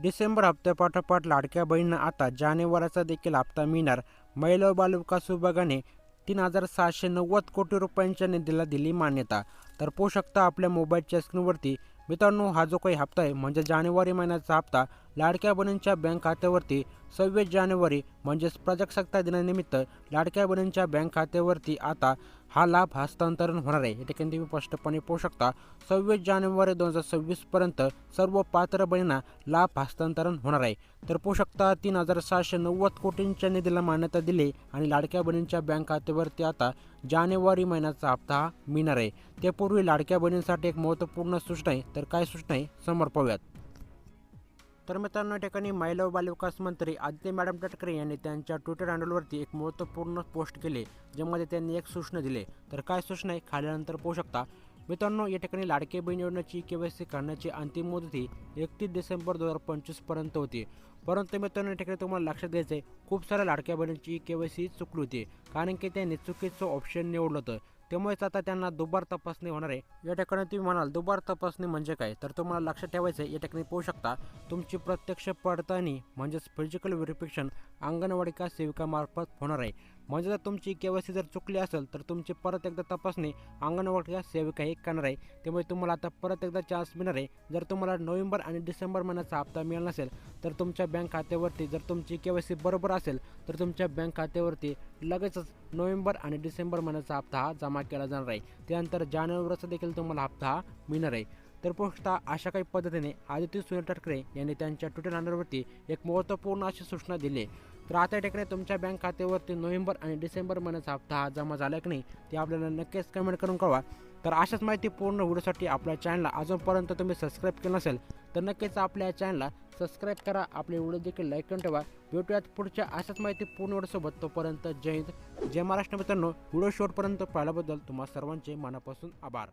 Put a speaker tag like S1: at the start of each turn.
S1: डिसेंबर हप्त्यापाठोपाठ लाडक्या बहिणींना आता जानेवारीचा देखील हप्ता मिळणार. महिला व बालविकास विभागाने 3,690 कोटी रुपयांच्या निधीला दिली मान्यता. तर पाहू शकता आपल्या मोबाईलच्या स्क्रीनवरती मित्रांनो, हा जो काही हप्ता आहे म्हणजे जानेवारी महिन्याचा हप्ता लाडक्या बहिणींच्या बँक खात्यावरती 26 जानेवारी म्हणजेच प्रजासत्ताक दिनानिमित्त लाडक्या बहिणींच्या बँक खात्यावरती आता हा लाभ हस्तांतरण होणार आहे. या ठिकाणी तुम्ही स्पष्टपणे पाहू शकता 26 जानेवारी 2026 पर्यंत सर्व पात्र बहिणींना लाभ हस्तांतरण होणार आहे. तर पाहू शकता 3,690 कोटींच्या निधीला मान्यता दिली आणि लाडक्या बहिणींच्या बँक खात्यावरती आता जानेवारी महिन्याचा हप्ता हा मिळणार आहे. त्यापूर्वी लाडक्या बहिणींसाठी एक महत्त्वपूर्ण सूचना आहे. तर काय सूचना आहे समोर पाहूयात. तर मित्रांनो, या ठिकाणी महिला व बालविकास मंत्री आदित्य मॅडम तटकरे यांनी त्यांच्या ट्विटर हँडलवरती एक महत्त्वपूर्ण पोस्ट केले, ज्यामध्ये त्यांनी एक सूचना दिली. तर काय सूचना आहे खाल्यानंतर पाहू शकता. मित्रांनो, या ठिकाणी लाडकी बहीण योजनेची KYC करण्याची अंतिम मुदत ही 31 डिसेंबर 2025 पर्यंत होती. परंतु मित्रांनो, या ठिकाणी तुम्हाला लक्षात घ्यायचं आहे, खूप साऱ्या लाडक्या बहिणींची KYC चुकली होती, कारण की त्यांनी चुकीचं ऑप्शन निवडलं होतं. त्यामुळेच आता त्यांना दुबार तपासणी होणार आहे. या ठिकाणी तुम्ही म्हणाल दुबार तपासणी म्हणजे काय, तर तुम्हाला लक्षात ठेवायचं आहे. या ठिकाणी पाहू शकता तुमची प्रत्यक्ष पडताळणी म्हणजेच फिजिकल व्हेरिफिकेशन अंगणवाडी का सेविकामार्फत होणार आहे. म्हणजे जर तुमची KYC जर चुकली असेल तर तुमची परत एकदा तपासणी अंगणवाडी का सेविका हे करणार आहे. त्यामुळे तुम्हाला आता परत एकदा चान्स मिळणार आहे. जर तुम्हाला नोव्हेंबर आणि डिसेंबर महिन्याचा हप्ता मिळाला नसेल तर तुमच्या बँक खात्यावरती जर तुमची KYC बरोबर असेल तर तुमच्या बँक खात्यावरती लगेचच नोव्हेंबर आणि डिसेंबर महिन्याचा हप्ता हा जमा केला जाणार आहे. त्यानंतर जानेवारीचा देखील तुम्हाला हप्ता हा मिळणार आहे. तर पोस्टा अशा काही पद्धतीने आदित्य सुनील तटकरे यांनी त्यांच्या ट्विटर हँडलवरती एक महत्त्वपूर्ण अशी सूचना दिली. तर आता या ठिकाणी तुमच्या बँक खात्यावरती नोव्हेंबर आणि डिसेंबर महिन्याचा हप्ता हा जमा झाला की नाही ते आपल्याला नक्कीच कमेंट करून कळवा. तर अशाच माहिती पूर्ण व्हिडिओसाठी आपल्या चॅनलला अजूनपर्यंत तुम्ही सबस्क्राईब केलं नसेल तर नक्कीच आपल्या चॅनलला सबस्क्राईब करा. आपले व्हिडिओ देखील लाईक करून ठेवा. भेटूयात पुढच्या अशाच माहिती पूर्ण व्हिडिओसोबत. तोपर्यंत जय हिंद जय महाराष्ट्र. मित्रांनो, व्हिडिओ शेवटपर्यंत पाहिल्याबद्दल तुम्हा सर्वांचे मनापासून आभार.